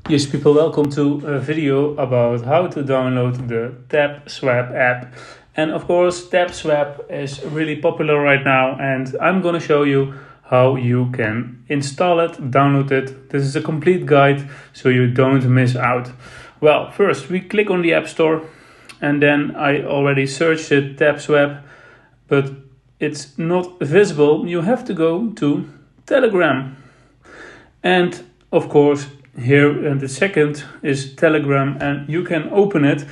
Yes, people, welcome to a video about how to download the TapSwap app. And of course, TapSwap is really popular right now, and I'm gonna show you how you can install it, download it. This is a complete guide so you don't miss out. Well, first we click on the App Store, and then I already searched it, TapSwap, but it's not visible. You have to go to Telegram. And of course, here and the second is Telegram, and you can open it.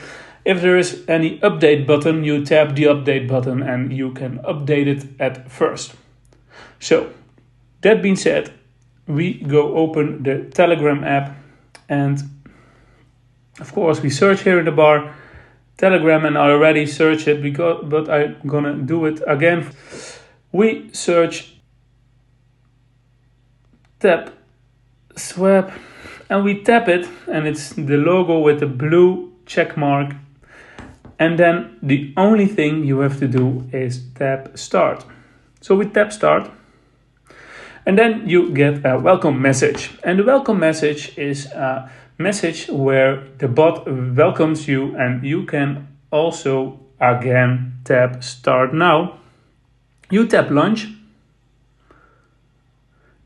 If there is any update button, you tap the update button and you can update it at first. So that being said, we go open the Telegram app, and of course we search here in the bar Telegram, and I already searched it but I'm gonna do it again. We search TapSwap and we tap it, and it's the logo with the blue check mark. And then the only thing you have to do is tap start. So we tap start, and then you get a welcome message. And the welcome message is a message where the bot welcomes you, and you can also again tap start now. You tap launch,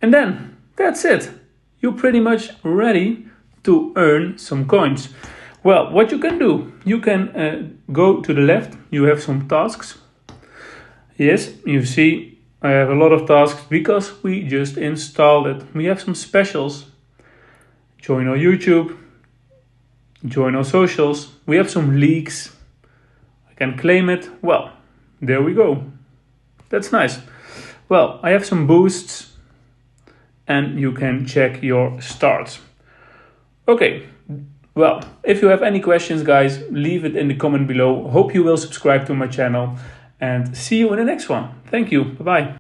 and then that's it. You're pretty much ready to earn some coins. Well, what you can do, you can go to the left. You have some tasks. Yes, you see I have a lot of tasks because we just installed it. We have some specials. Join our YouTube, join our socials. We have some leaks. I can claim it. Well, there we go. That's nice. Well, I have some boosts, and you can check your starts. Okay, well, if you have any questions, guys, leave it in the comment below. Hope you will subscribe to my channel, and see you in the next one. Thank you. Bye-bye.